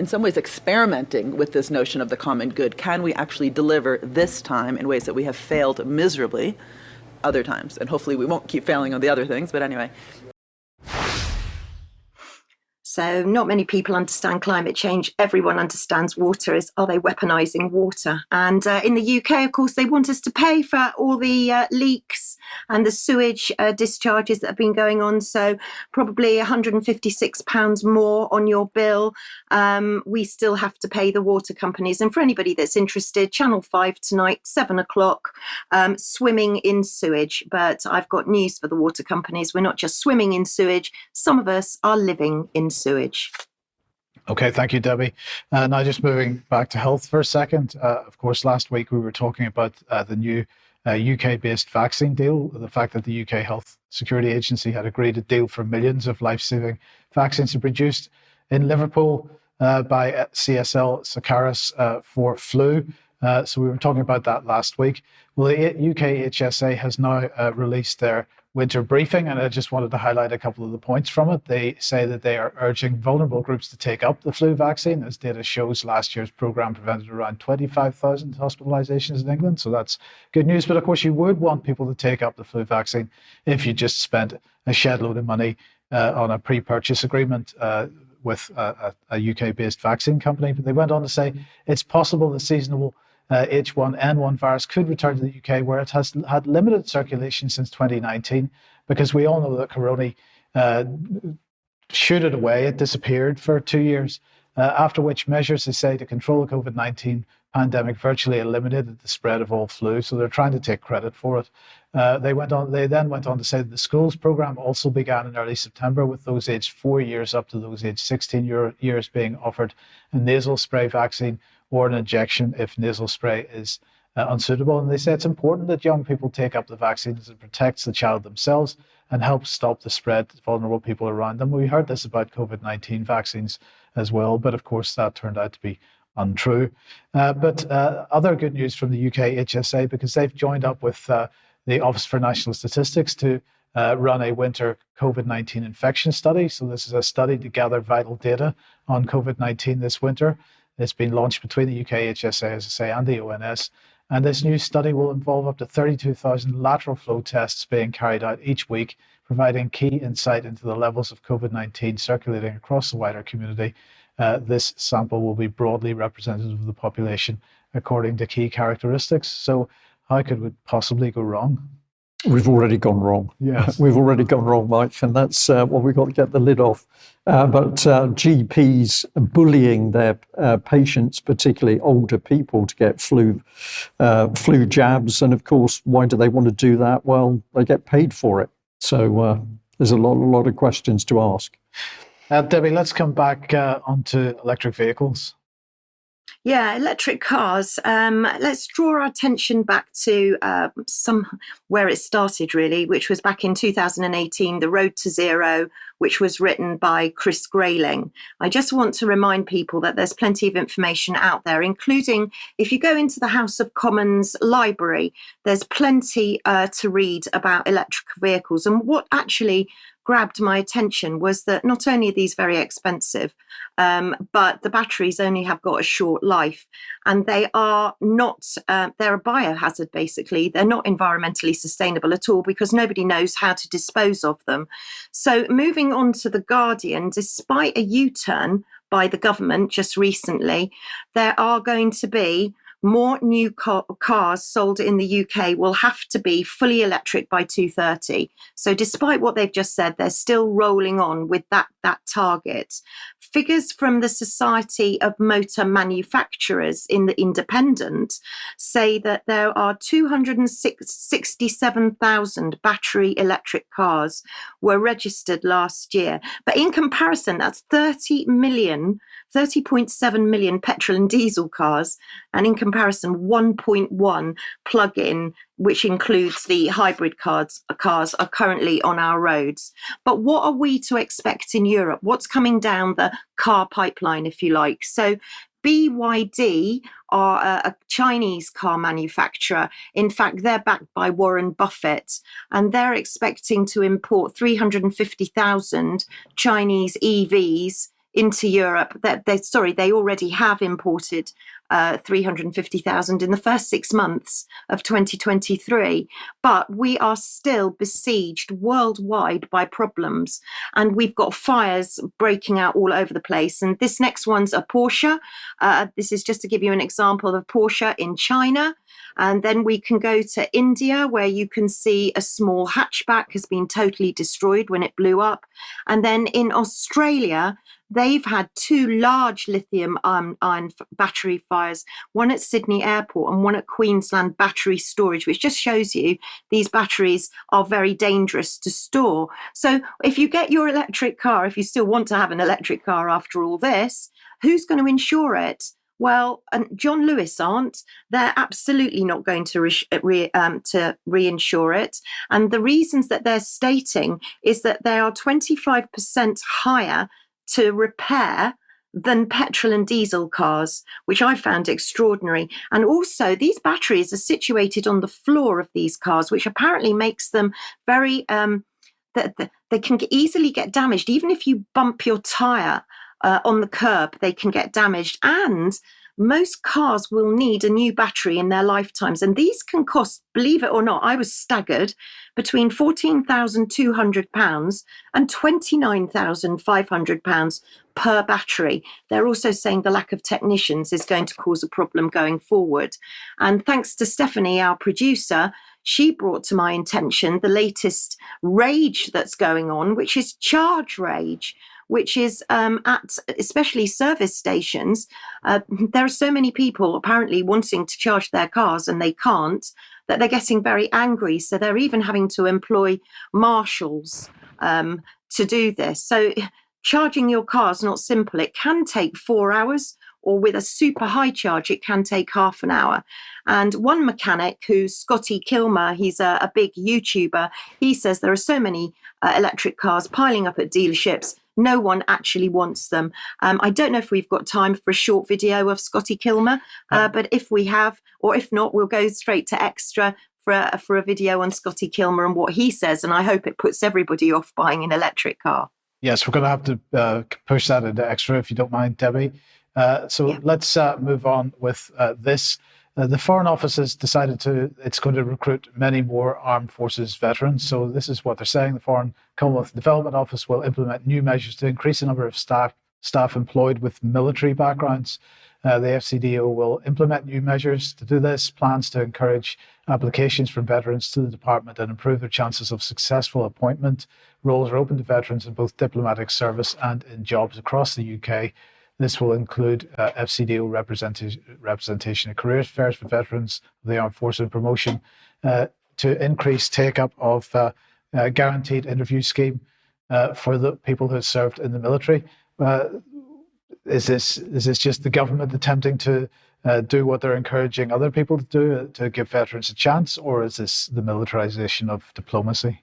in some ways, experimenting with this notion of the common good. Can we actually deliver this time in ways that we have failed miserably other times? And hopefully we won't keep failing on the other things, but anyway. So not many people understand climate change. Everyone understands water. Are they weaponising water? And in the UK, of course, they want us to pay for all the leaks and the sewage discharges that have been going on. So probably £156 more on your bill. We still have to pay the water companies. And for anybody that's interested, Channel 5 tonight, 7 o'clock, swimming in sewage. But I've got news for the water companies. We're not just swimming in sewage. Some of us are living in sewage. Okay, thank you, Debbie. Now just moving back to health for a second. Of course, last week we were talking about the new UK-based vaccine deal, the fact that the UK Health Security Agency had agreed a deal for millions of life-saving vaccines to be produced in Liverpool by CSL Seqirus for flu. So we were talking about that last week. Well, the UK HSA has now released their winter briefing, and I just wanted to highlight a couple of the points from it. They say that they are urging vulnerable groups to take up the flu vaccine. As data shows, last year's programme prevented around 25,000 hospitalisations in England, so that's good news. But of course, you would want people to take up the flu vaccine if you just spent a shed load of money on a pre-purchase agreement with a UK-based vaccine company. But they went on to say it's possible that seasonal H1N1 virus could return to the UK, where it has had limited circulation since 2019, because we all know that corona shooted away. It disappeared for 2 years, after which measures, they say, to control the COVID-19 pandemic virtually eliminated the spread of all flu. So they're trying to take credit for it. They then went on to say that the schools programme also began in early September, with those aged 4 years up to those aged 16 years being offered a nasal spray vaccine or an injection if nasal spray is unsuitable. And they say it's important that young people take up the vaccine as it protects the child themselves and helps stop the spread to vulnerable people around them. We heard this about COVID-19 vaccines as well, but of course that turned out to be untrue. But other good news from the UK HSA, because they've joined up with the Office for National Statistics to run a winter COVID-19 infection study. So this is a study to gather vital data on COVID-19 this winter. It's been launched between the UK HSA, as I say, and the ONS. And this new study will involve up to 32,000 lateral flow tests being carried out each week, providing key insight into the levels of COVID-19 circulating across the wider community. This sample will be broadly representative of the population according to key characteristics. So how could we possibly go wrong? We've already gone wrong. Yes. We've already gone wrong, Mike, and that's what we've got to get the lid off. But GPs bullying their patients, particularly older people, to get flu jabs. And of course, why do they want to do that? Well, they get paid for it. So there's a lot of questions to ask. Debbie, let's come back onto electric vehicles. Yeah, electric cars. Let's draw our attention back to where it started, really, which was back in 2018, The Road to Zero, which was written by Chris Grayling. I just want to remind people that there's plenty of information out there, including if you go into the House of Commons library, there's plenty to read about electric vehicles. And what actually grabbed my attention was that not only are these very expensive, but the batteries only have got a short life, and they are not, they're a biohazard basically. They're not environmentally sustainable at all because nobody knows how to dispose of them. So moving on to The Guardian, despite a U-turn by the government just recently, there are going to be more new cars sold in the UK will have to be fully electric by 2030. So despite what they've just said, they're still rolling on with that target. Figures from the Society of Motor Manufacturers in the Independent say that there are 267,000 battery electric cars were registered last year. But in comparison, that's 30.7 million petrol and diesel cars, and in comparison, 1.1 plug-in, which includes the hybrid cars, are currently on our roads. But what are we to expect in Europe? What's coming down the car pipeline, if you like? So BYD are a Chinese car manufacturer. In fact, they're backed by Warren Buffett, and they're expecting to import 350,000 Chinese EVs into Europe. They already have imported 350,000 in the first 6 months of 2023. But we are still besieged worldwide by problems, and we've got fires breaking out all over the place. And this next one's a Porsche. This is just to give you an example of Porsche in China. And then we can go to India, where you can see a small hatchback has been totally destroyed when it blew up. And then in Australia, they've had 2 large lithium-ion battery fires, one at Sydney Airport and one at Queensland Battery Storage, which just shows you these batteries are very dangerous to store. So if you get your electric car, if you still want to have an electric car after all this, who's going to insure it? Well, John Lewis aren't. They're absolutely not going to reinsure it. And the reasons that they're stating is that they are 25% higher to repair than petrol and diesel cars, which I found extraordinary. And also, these batteries are situated on the floor of these cars, which apparently makes them very, they can easily get damaged. Even if you bump your tyre on the curb, they can get damaged. And most cars will need a new battery in their lifetimes. And these can cost, believe it or not, I was staggered, between £14,200 and £29,500 per battery. They're also saying the lack of technicians is going to cause a problem going forward. And thanks to Stephanie, our producer, she brought to my attention the latest rage that's going on, which is charge rage, which is at especially service stations. There are so many people apparently wanting to charge their cars and they can't, that they're getting very angry. So they're even having to employ marshals to do this. So charging your car is not simple. It can take 4 hours or with a super high charge, it can take half an hour. And one mechanic, who's Scotty Kilmer, he's a big YouTuber, he says there are so many electric cars piling up at dealerships, no one actually wants them. I don't know if we've got time for a short video of Scotty Kilmer, but if we have, or if not, we'll go straight to extra for a video on Scotty Kilmer and what he says, and I hope it puts everybody off buying an electric car. Yes, we're going to have to push that into extra, if you don't mind, Debbie. Let's move on with this. The Foreign Office has decided it's going to recruit many more armed forces veterans. So this is what they're saying. The Foreign Commonwealth Development Office will implement new measures to increase the number of staff employed with military backgrounds. The FCDO will implement new measures to do this, plans to encourage applications from veterans to the department and improve their chances of successful appointment. Roles are open to veterans in both diplomatic service and in jobs across the UK. This will include FCDO representation at careers fairs for veterans of the armed forces and promotion to increase take-up of guaranteed interview scheme for the people who have served in the military. Is this just the government attempting to do what they're encouraging other people to do, to give veterans a chance, or is this the militarization of diplomacy?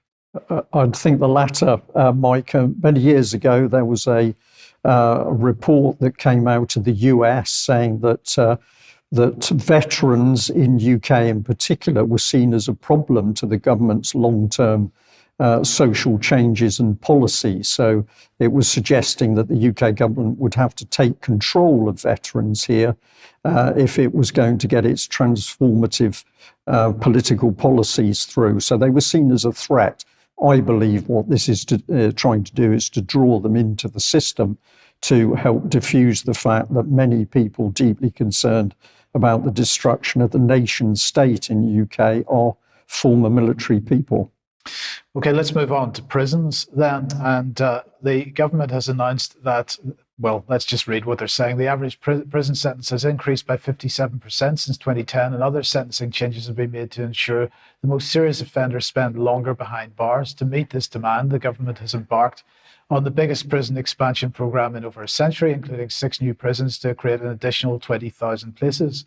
I think the latter, Mike. Many years ago, there was a report that came out of the US saying that veterans in UK in particular were seen as a problem to the government's long-term social changes and policies. So it was suggesting that the UK government would have to take control of veterans here if it was going to get its transformative political policies through. So they were seen as a threat. I believe what this is trying to do is to draw them into the system to help diffuse the fact that many people deeply concerned about the destruction of the nation state in the UK are former military people. Okay, let's move on to prisons then. And the government has announced that, well, let's just read what they're saying. The average prison sentence has increased by 57% since 2010, and other sentencing changes have been made to ensure the most serious offenders spend longer behind bars. To meet this demand, the government has embarked on the biggest prison expansion programme in over a century, including 6 new prisons to create an additional 20,000 places.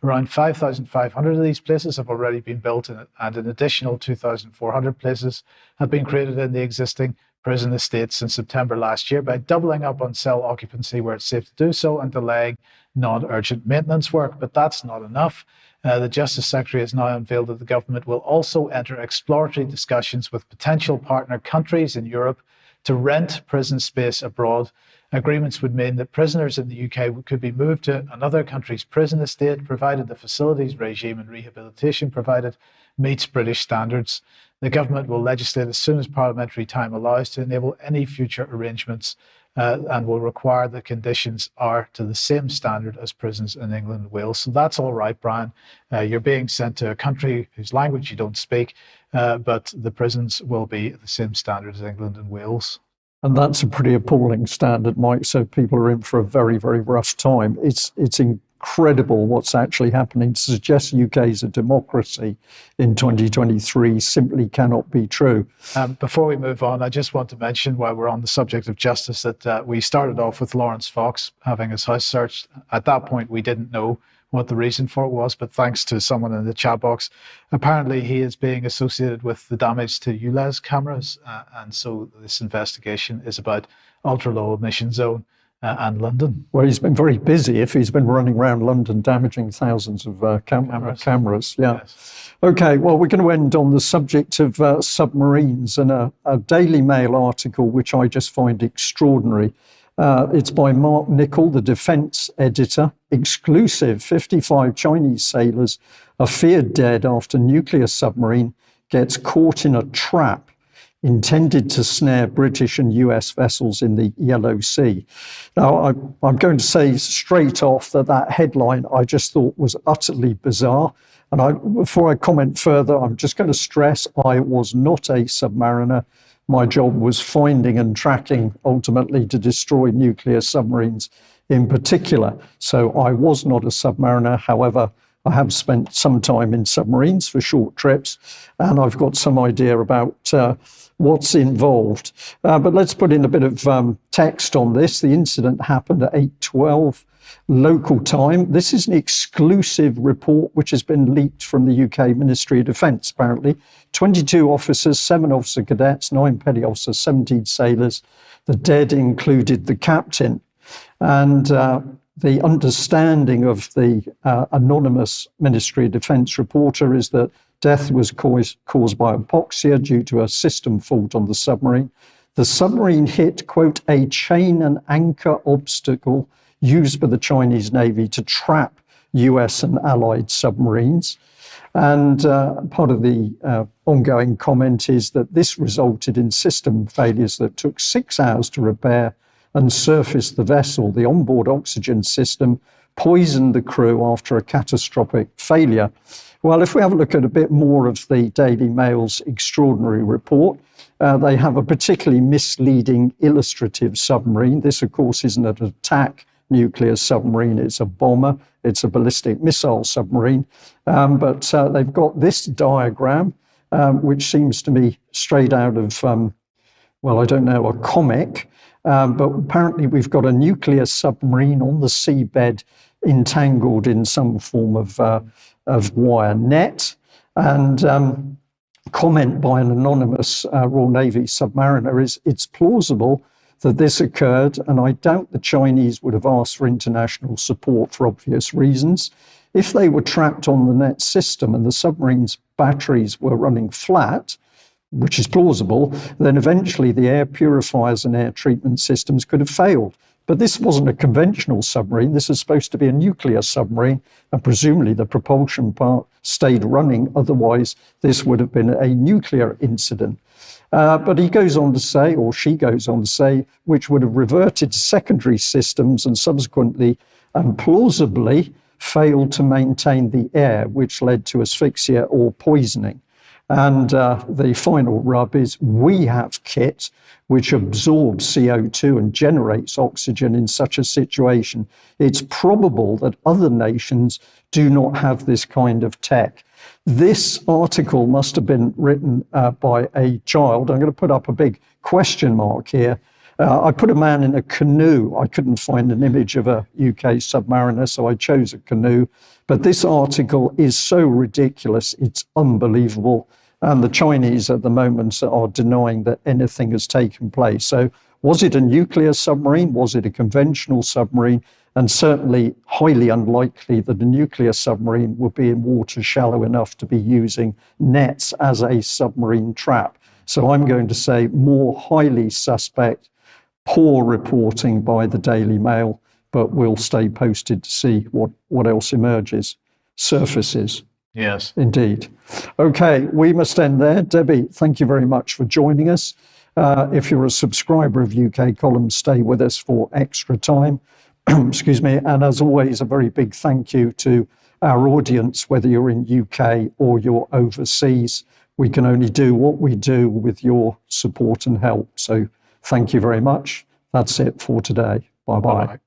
Around 5,500 of these places have already been built, and an additional 2,400 places have been created in the existing prison estate since September last year by doubling up on cell occupancy where it's safe to do so and delaying non-urgent maintenance work. But that's not enough. The Justice Secretary has now unveiled that the government will also enter exploratory discussions with potential partner countries in Europe to rent prison space abroad. Agreements would mean that prisoners in the UK could be moved to another country's prison estate, provided the facilities regime and rehabilitation provided meets British standards. The government will legislate as soon as parliamentary time allows to enable any future arrangements and will require the conditions are to the same standard as prisons in England and Wales. So that's all right, Brian. You're being sent to a country whose language you don't speak, but the prisons will be the same standard as England and Wales. And that's a pretty appalling standard, Mike. So people are in for a very, very rough time. It's incredible what's actually happening. To suggest UK is a democracy in 2023 simply cannot be true. Before we move on, I just want to mention, while we're on the subject of justice, that we started off with Lawrence Fox having his house searched. At that point, we didn't know what the reason for it was, but thanks to someone in the chat box, apparently he is being associated with the damage to ULEZ cameras, and so this investigation is about ultra-low emission zone and London. Well, he's been very busy if he's been running around London damaging thousands of cameras. Yeah. Yes. Okay, well, we're going to end on the subject of submarines and a Daily Mail article which I just find extraordinary. It's by Mark Nichol, the defence editor. Exclusive: 55 Chinese sailors are feared dead after nuclear submarine gets caught in a trap intended to snare British and US vessels in the Yellow Sea. Now, I'm going to say straight off that headline I just thought was utterly bizarre. And before I comment further, I'm just going to stress I was not a submariner. My job was finding and tracking, ultimately, to destroy nuclear submarines in particular. So I was not a submariner. However, I have spent some time in submarines for short trips, and I've got some idea about what's involved. But let's put in a bit of text on this. The incident happened at 8:12 local time. This is an exclusive report which has been leaked from the UK Ministry of Defence, apparently. 22 officers, 7 officer cadets, 9 petty officers, 17 sailors. The dead included the captain. And the understanding of the anonymous Ministry of Defence reporter is that death was caused by hypoxia due to a system fault on the submarine. The submarine hit, quote, a chain and anchor obstacle used by the Chinese Navy to trap US and Allied submarines. And part of the ongoing comment is that this resulted in system failures that took 6 hours to repair and surface the vessel. The onboard oxygen system poisoned the crew after a catastrophic failure. Well, if we have a look at a bit more of the Daily Mail's extraordinary report, they have a particularly misleading illustrative submarine. This, of course, isn't an attack nuclear submarine. It's a bomber. It's a ballistic missile submarine. But they've got this diagram, which seems to me straight out of, well, I don't know, a comic. But apparently we've got a nuclear submarine on the seabed entangled in some form of wire net. And comment by an anonymous Royal Navy submariner is, it's plausible that this occurred, and I doubt the Chinese would have asked for international support for obvious reasons. If they were trapped on the net system and the submarine's batteries were running flat, which is plausible, then eventually the air purifiers and air treatment systems could have failed. But this wasn't a conventional submarine. This is supposed to be a nuclear submarine, and presumably the propulsion part stayed running. Otherwise, this would have been a nuclear incident. But he goes on to say, or she goes on to say, which would have reverted to secondary systems and subsequently and plausibly failed to maintain the air, which led to asphyxia or poisoning. And the final rub is we have kit which absorbs CO2 and generates oxygen in such a situation. It's probable that other nations do not have this kind of tech. This article must have been written by a child. I'm going to put up a big question mark here. I put a man in a canoe. I couldn't find an image of a UK submariner, so I chose a canoe. But this article is so ridiculous, it's unbelievable. And the Chinese at the moment are denying that anything has taken place. So was it a nuclear submarine? Was it a conventional submarine? And certainly highly unlikely that a nuclear submarine would be in water shallow enough to be using nets as a submarine trap. So I'm going to say more highly suspect, poor reporting by the Daily Mail, but we'll stay posted to see what else emerges, surfaces. Yes. Indeed. Okay, we must end there. Debi, thank you very much for joining us. If you're a subscriber of UK Columns, stay with us for extra time. Excuse me. And as always, a very big thank you to our audience, whether you're in UK or you're overseas. We can only do what we do with your support and help. So thank you very much. That's it for today. Bye-bye. Bye-bye.